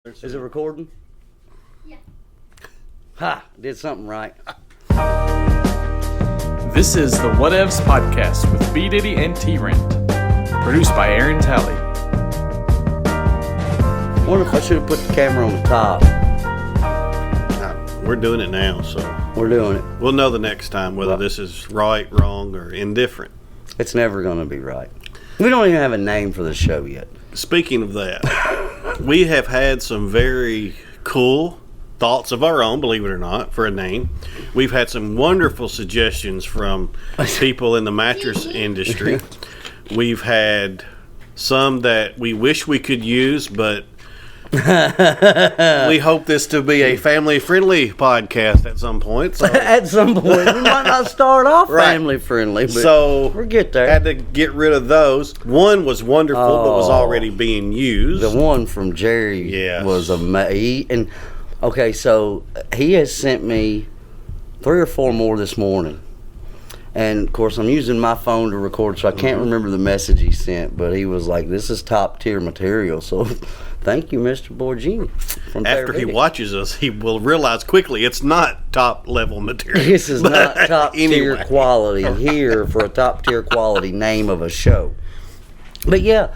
Is it recording? Yeah. Ha! Did something right. This is the Whatevs podcast with B-Diddy and T-Rent. Produced by Aaron Talley. I wonder if I should have put the camera on the top. We're doing it now, so We're doing it. we'll know the next time whether this is right, wrong, or indifferent. It's never going to be right. We don't even have a name for the show yet. Speaking of that, we have had some very cool thoughts of our own, believe it or not, for a name. We've had some wonderful suggestions from people in the mattress industry. We've had some that we wish we could use, but we hope this to be a family-friendly podcast at some point. So. At some point. We might not start off family-friendly, but So we'll get there. had to get rid of those. One was wonderful, but was already being used. The one from Jerry was amazing. Okay, so he has sent me 3 or 4 more this morning. And, of course, I'm using my phone to record, so I can't remember the message he sent. But he was like, this is top-tier material. So thank you, Mr. Borgini. After he watches us, he will realize quickly it's not top-level material. This is not top-tier anyway. quality here for a top-tier quality name of a show. But, yeah,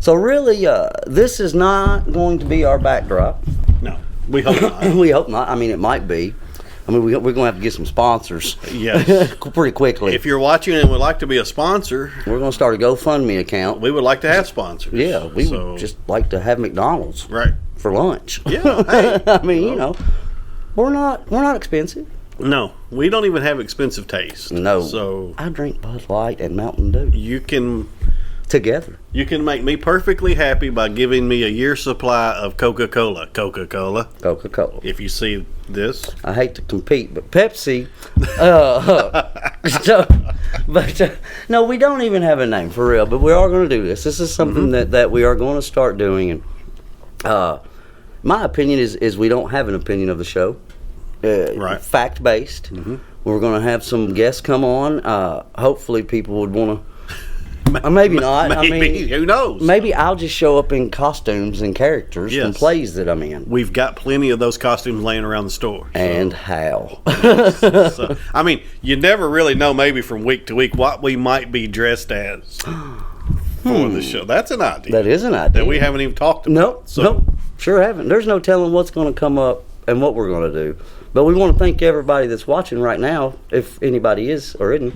so really, this is not going to be our backdrop. No, we hope not. We hope not. I mean, it might be. I mean, we're going to have to get some sponsors Yes. pretty quickly. If you're watching and would like to be a sponsor, We're going to start a GoFundMe account. we would like to have sponsors. Yeah, we would just like to have McDonald's Right. for lunch. Yeah, hey. I mean, you know, we're not expensive. No, we don't even have expensive taste. No. So I drink Bud Light and Mountain Dew you can together. make me perfectly happy by giving me a year's supply of Coca-Cola. Coca-Cola. Coca-Cola. If you see this. I hate to compete, but Pepsi. No, we don't even have a name for real. But we are going to do this. This is something that we are going to start doing. And my opinion is we don't have an opinion of the show. Right. Fact based. We're going to have some guests come on. Hopefully, people would want to. Maybe not. Maybe. I mean, Who knows? Maybe I'll just show up in costumes and characters from Yes. plays that I'm in. We've got plenty of those costumes laying around the store. So. And how? So, I mean, you never really know maybe from week to week what we might be dressed as for the show. That's an idea. That is an idea. That we haven't even talked about. Nope. So, Nope. Sure haven't. There's no telling what's going to come up and what we're going to do. But we want to thank everybody that's watching right now, if anybody is or isn't.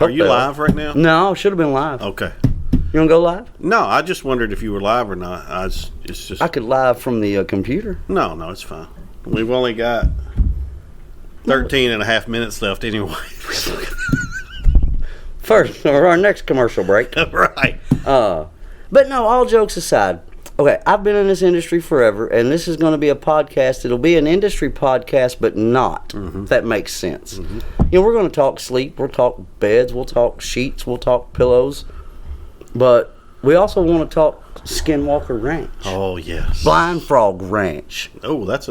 Are you live right now? No, should have been live. Okay. You want to go live? No, I just wondered if you were live or not. It's just. I could live from the computer. No, it's fine. We've only got 13 and a half minutes left anyway. First, for our next commercial break. Right. But no, all jokes aside. Okay, I've been in this industry forever, and this is going to be a podcast. It'll be an industry podcast, but not, if that makes sense. You know, we're going to talk sleep, we'll talk beds, we'll talk sheets, we'll talk pillows, but we also want to talk Skinwalker Ranch. Oh, yes. Blind Frog Ranch. Oh, what's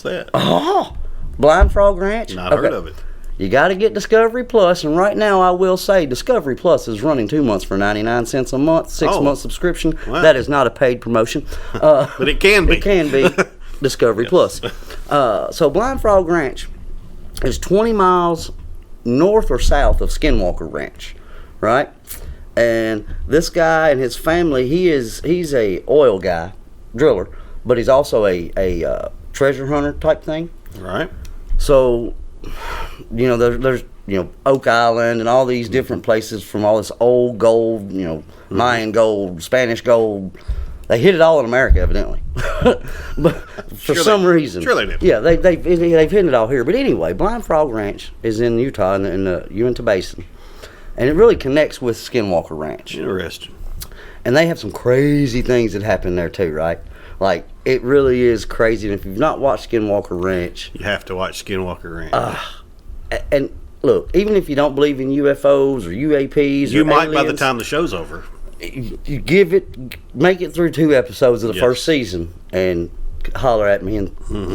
that? Oh, Blind Frog Ranch? Not heard of it. You got to get Discovery Plus, and right now I will say Discovery Plus is running 2 months for 99 cents a month, 6-month subscription. Wow. That is not a paid promotion. But it can be. It can be Discovery Plus. So Blind Frog Ranch is 20 miles north or south of Skinwalker Ranch, right? And this guy and his family, he's a oil guy, driller, but he's also a treasure hunter type thing. Right. So, you know, there's Oak Island and all these different places from all this old gold, Mayan gold, Spanish gold. They hit it all in America, evidently, but for some reason, sure they did. Yeah, they've hit it all here. But anyway, Blind Frog Ranch is in Utah in the Uinta Basin, and it really connects with Skinwalker Ranch. Interesting. And they have some crazy things that happen there too, right? Like, it really is crazy. And if you've not watched Skinwalker Ranch, You have to watch Skinwalker Ranch. and look, even if you don't believe in UFOs or UAPs, You or might by the aliens, time the show's over. you make it through 2 episodes of the first season and holler at me and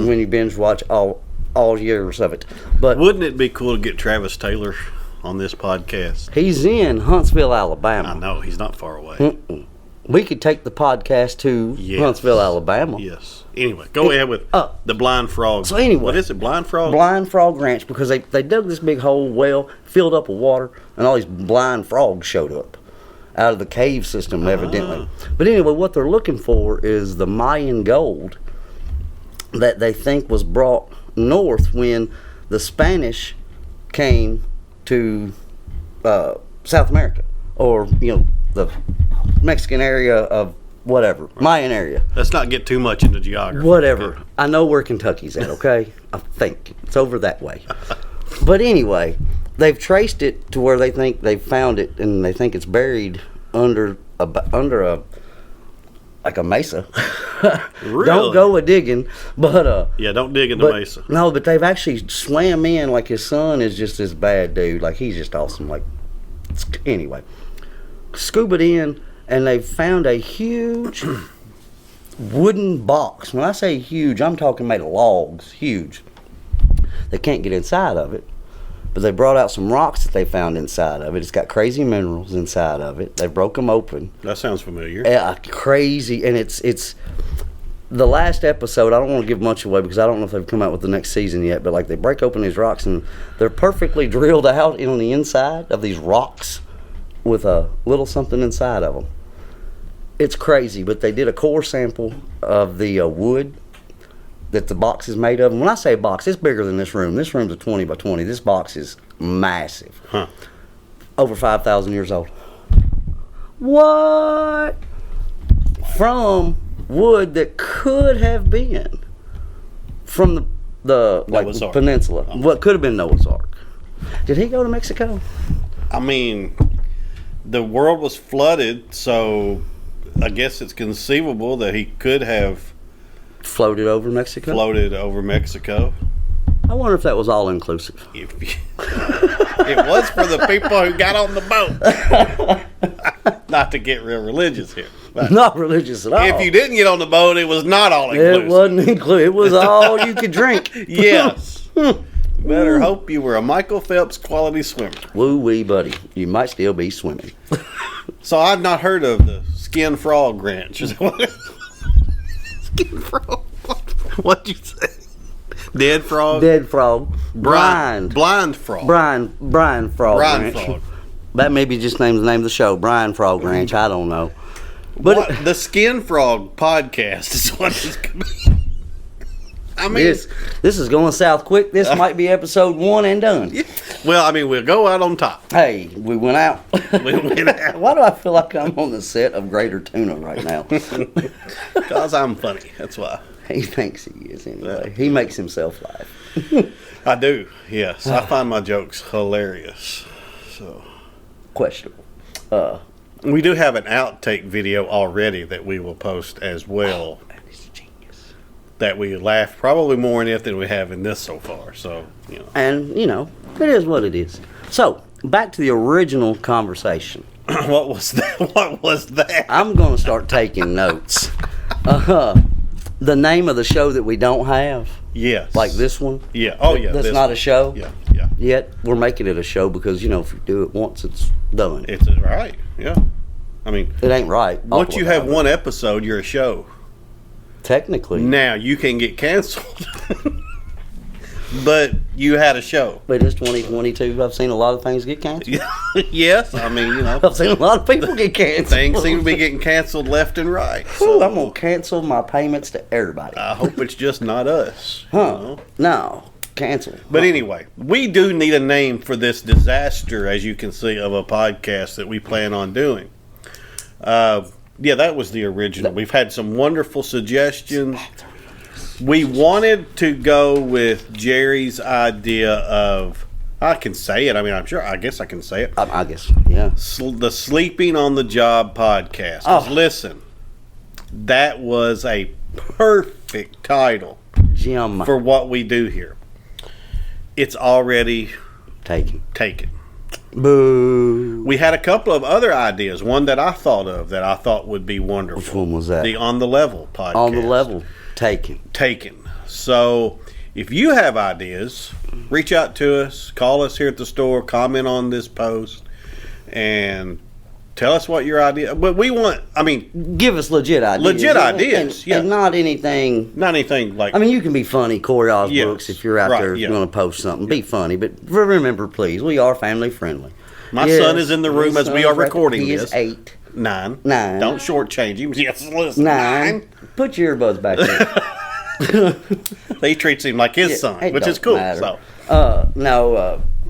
when you binge watch all years of it. But Wouldn't it be cool to get Travis Taylor on this podcast? he's in Huntsville, Alabama. I know, he's not far away. we could take the podcast to Huntsville, Alabama. Yes. Anyway, go ahead with the Blind Frog. So anyway. What is it, Blind Frog? Blind Frog Ranch, because they dug this big hole well, filled up with water, and all these blind frogs showed up out of the cave system, evidently. But anyway, what they're looking for is the Mayan gold that they think was brought north when the Spanish came to South America, or the Mexican area of whatever, Mayan area. Let's not get too much into geography. Whatever. Okay. I know where Kentucky's at, okay? I think it's over that way. But anyway, they've traced it to where they think they've found it, and they think it's buried under a like a mesa. Really? Don't go a digging, but don't dig in the mesa. No, but they've actually swam in. Like, his son is just this bad dude. Like, he's just awesome. Like, anyway, scuba in, and they found a huge wooden box. When I say huge, I'm talking made of logs. Huge. They can't get inside of it, but they brought out some rocks that they found inside of it. It's got crazy minerals inside of it. They broke them open. That sounds familiar. Yeah, crazy. And it's the last episode. I don't want to give much away because I don't know if they've come out with the next season yet, but like, they break open these rocks and they're perfectly drilled out on the inside of these rocks with a little something inside of them. It's crazy, but they did a core sample of the wood that the box is made of. And when I say box, it's bigger than this room. This room's a 20 by 20. This box is massive. Over 5,000 years old. What? From wood that could have been from the peninsula. What could have been Noah's Ark. Did he go to Mexico? I mean, the world was flooded, so I guess it's conceivable that he could have floated over Mexico. I wonder if that was all inclusive. It was for the people who got on the boat. Not to get real religious here. Not religious at all. If you didn't get on the boat, it was not all inclusive. It wasn't included. It was all you could drink. Yes. Better hope you were a Michael Phelps quality swimmer. Woo-wee, buddy. You might still be swimming. So I've not heard of the Skin Frog Ranch. Skin Frog? What'd you say? Dead frog? Dead frog. Blind frog. Brian Frog Brian Ranch. Frog. That maybe just names the name of the show. Brian Frog Ranch. I don't know. But the Skin Frog podcast is what it's going to be. I mean, this is going south quick. This might be episode 1 and done. Yeah. Well, I mean, we'll go out on top. Hey, we went out. Why do I feel like I'm on the set of Greater Tuna right now? Because I'm funny. That's why. He thinks he is anyway. Yeah. He makes himself laugh. I do, yes. I find my jokes hilarious. So questionable. We do have an outtake video already that we will post as well. Oh, that is genius. That we laughed probably more in it than we have in this so far. So, And, it is what it is. So, back to the original conversation. What was that? I'm going to start taking notes. The name of the show that we don't have. Yes. Like this one. Yeah. Oh, yeah. That's not a show. Yeah. Yet we're making it a show because if you do it once, it's done. It's right. Yeah. I mean, it ain't right. Once you have one episode, you're a show. Technically. Now you can get canceled. But you had a show. But it's 2022. I've seen a lot of things get canceled. Yes, I mean, I've seen a lot of people get canceled. Things seem to be getting canceled left and right. So. I'm going to cancel my payments to everybody. I hope it's just not us. No, cancel. But anyway, we do need a name for this disaster, as you can see, of a podcast that we plan on doing. Yeah, that was the original. We've had some wonderful suggestions. We wanted to go with Jerry's idea of, I can say it. I mean, I guess I can say it. I guess, yeah. The Sleeping on the Job podcast. 'Cause listen, that was a perfect title for what we do here. It's already taken. Boo. We had a couple of other ideas. One that I thought of that I thought would be wonderful. Which one was that? The On the Level podcast. On the Level. Taken. So if you have ideas, reach out to us, call us here at the store, comment on this post, and Tell us what your idea. But we want. I mean, give us legit ideas. Legit ideas, and not anything. Not anything like. I mean, you can be funny, Corey Osbrooks, if you're out there yeah. going to post something. Be funny, but remember, please, we are family friendly. My son is in the room as we are recording he this. He is 8. 9. 9. Don't shortchange him. Yes, listen. 9. Put your earbuds back in. He treats him like his son, which is cool. Matter.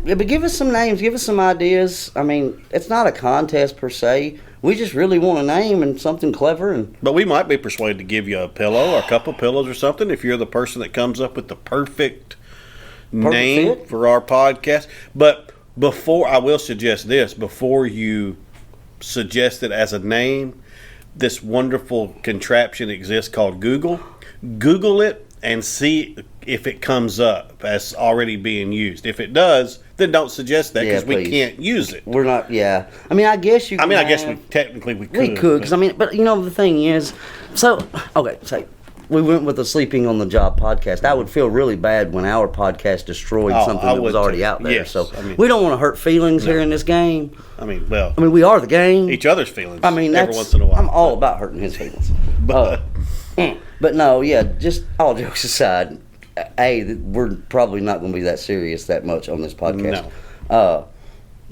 Yeah, but give us some names, give us some ideas. I mean, it's not a contest per se. We just really want a name and something clever. But we might be persuaded to give you a pillow or a couple pillows or something if you're the person that comes up with the perfect name fit for our podcast. But before, I will suggest this, before you suggest it as a name, this wonderful contraption exists called Google. Google it and see if it comes up as already being used. If it does, then don't suggest that because we can't use it. We're not, yeah. I mean, I guess you could. I mean, I guess we technically we could. We could, because I mean, but you know, the thing is, so, okay, say, we went with the Sleeping on the Job podcast. I would feel really bad when our podcast destroyed something that was already out there. Yes, so I mean, we don't want to hurt feelings here in this game. I mean, well. I mean, we are the game. Each other's feelings. I mean, every once in a while. I'm all about hurting his feelings. But no, yeah, just all jokes aside, we're probably not going to be that serious that much on this podcast. No.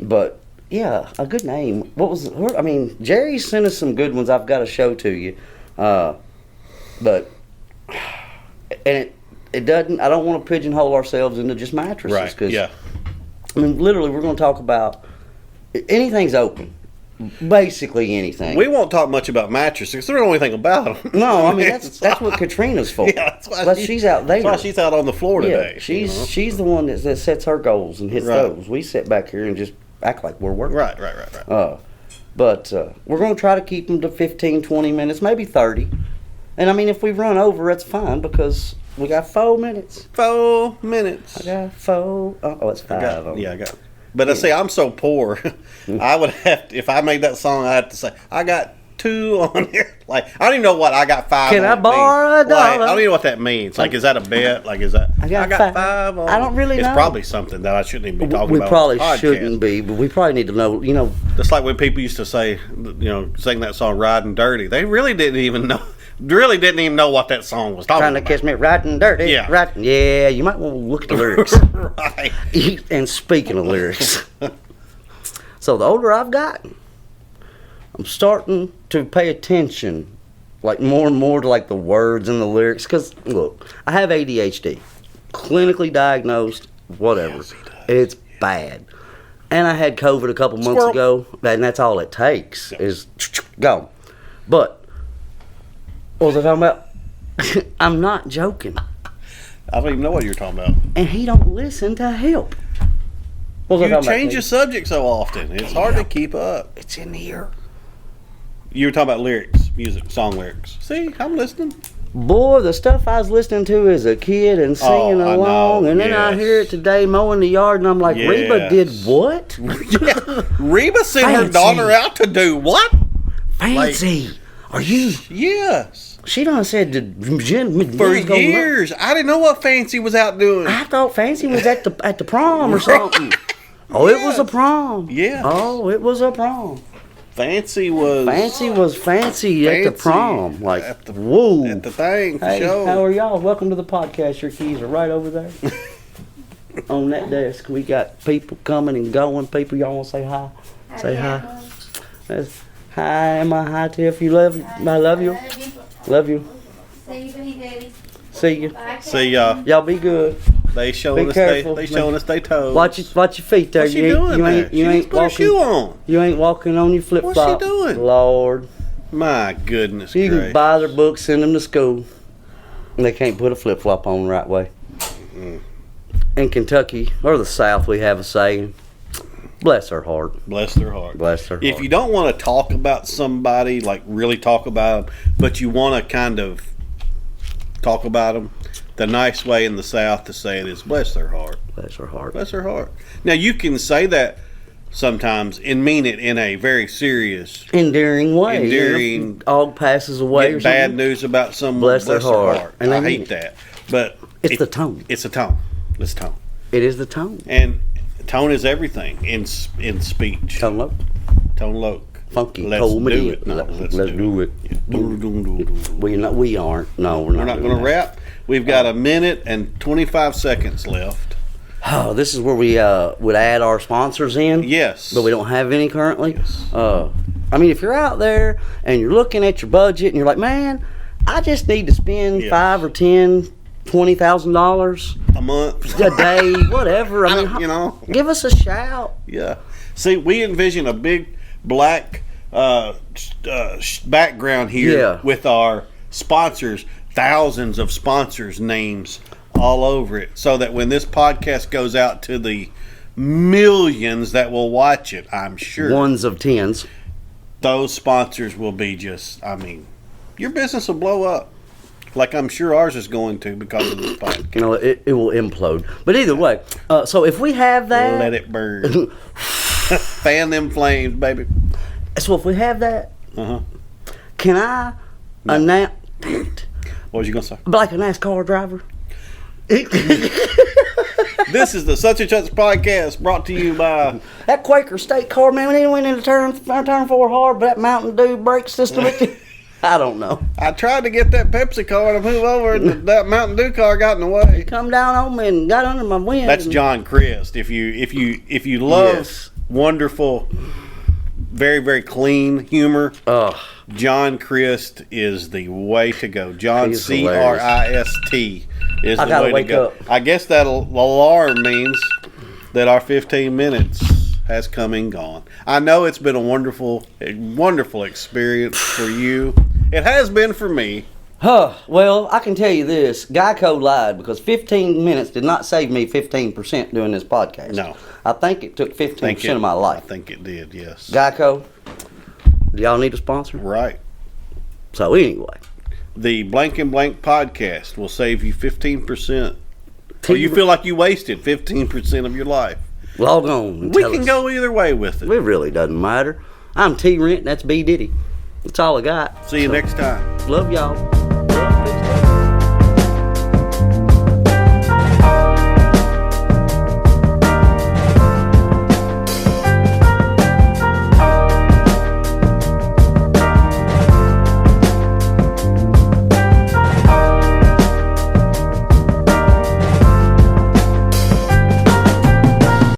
But yeah, a good name. What was it? I mean, Jerry sent us some good ones. I've got to show to you. But and it doesn't. I don't want to pigeonhole ourselves into just mattresses. Right. Cause, yeah. I mean, literally, we're going to talk about anything's open. Basically anything. We won't talk much about mattresses because we don't know anything about them. No, I mean that's what Katrina's for. Yeah, that's why she's out there. That's why she's out on the floor today. She's the one that sets her goals and hits those. We sit back here and just act like we're working. Right. But we're going to try to keep them to 15, 20 minutes, maybe 30. And I mean, if we run over, that's fine because we got 4 minutes. 4 minutes. I got 4. Oh, it's 5. I got. But I say I'm so poor. I would have to, if I made that song, I have to say I got 2 on here. Like I don't even know what I got 5. Can I borrow a dollar? Like, I don't even know what that means. Like, is that a bet? Like, is that I got 5 on? I don't really know. It's probably something that I shouldn't even be talking we about. We probably shouldn't be, but we probably need to know. You know, it's like when people used to say, sing that song "Riding Dirty." They really didn't even know. Really didn't even know what that song was talking about. Trying to catch me riding dirty. Yeah. Riding. Yeah, you might want to look at the lyrics. Right. And speaking of lyrics, so the older I've gotten, I'm starting to pay attention, like more and more to like the words and the lyrics. Because look, I have ADHD, clinically diagnosed, whatever. Yes, he does. It's bad. And I had COVID a couple months ago, and that's all it takes is gone. But what was I talking about? I'm not joking. I don't even know what you're talking about. And he don't listen to help. What was I You talking about, change the subject so often. It's hard to keep up. It's in here. You were talking about lyrics, music, song lyrics. See, I'm listening. Boy, the stuff I was listening to as a kid and singing I along, know, and then I hear it today mowing the yard, and I'm like, Reba did what? Yeah. Reba sent her Fancy. daughter out to do what? Fancy. Are you? Yes. She done said to Jen For years. I didn't know what Fancy was out doing. I thought Fancy was at the prom or something. Oh, it was a prom. Yeah. Oh, it was a prom. Fancy was fancy at the prom. Like, whoa. At the thing, for Hey, sure. how are y'all? Welcome to the podcast. Your keys are right over there. On that desk. We got people coming and going. People, y'all want to say hi? Say hi. Hi, Emma. Hi, Tiff. You love you. I love you. Love you. See you. See y'all. Y'all be good. They showing Be us careful. they showing us they toes. Watch your feet there. What's she doing there? She needs to put a shoe on. You ain't walking on your flip flop. What's she doing? Lord. My goodness You gracious. can buy their books, send them to school, and they can't put a flip flop on the right way. In Kentucky or the South, we have a saying. Bless her heart. Bless their heart. Bless her heart. If you don't want to talk about somebody, like really talk about them, but you want to kind of talk about them, the nice way in the South to say it is bless their heart. Bless her heart. Bless her heart. Now, you can say that sometimes and mean it in a very serious, Endearing way. Endearing. If dog passes away or get bad something. news about someone. Bless their heart. And I they mean hate that. But It's the tone. It's a tone. It's tone. It is the tone. And tone is everything in speech. Tone low. Tone loc. Funky Let's cold do media. it. No, let's do do it. it. We aren't. No, we're We're not going to wrap. We've got a minute and 25 seconds left. Oh, this is where we would add our sponsors in. Yes. But we don't have any currently. Yes. I mean, if you're out there and you're looking at your budget and you're like, man, I just need to spend $5 or $10, $20,000 a month, a day, whatever. I mean, you know, give us a shout. yeah. See, we envision a big black background here with our sponsors, thousands of sponsors' names all over it, so that when this podcast goes out to the millions that will watch it, I'm sure Ones of tens. those sponsors will be just, I mean, your business will blow up. Like I'm sure ours is going to because of this podcast. You know, it will implode. But either way, so if we have that, Let it burn. Fan them flames, baby. so if we have that, can I announce? What was you going to say? Like a NASCAR driver. This is the Such and Such podcast brought to you by... That Quaker State car, man, we went into turn 4 hard, but that Mountain Dew brake system, I don't know. I tried to get that Pepsi car to move over, and that Mountain Dew car got in the way. Come down on me and got under my wind. That's John Christ. If you love wonderful, very, very clean humor, John Christ is the way to go. John He's Christ is the gotta way to wake go. up. I guess that alarm means that our 15 minutes has come and gone. I know it's been a wonderful experience for you. It has been for me. Well, I can tell you this. Geico lied because 15 minutes did not save me 15% doing this podcast. No. I think it took 15% of my I life. think it did, yes. Geico, do y'all need a sponsor? Right. So anyway. The Blank and Blank podcast will save you 15%. Or you feel like you wasted 15% of your life. Log on. And We tell can us. go either way with it. It really doesn't matter. I'm T-Rent, and that's B-Diddy. That's all I got. See you next time. Love y'all.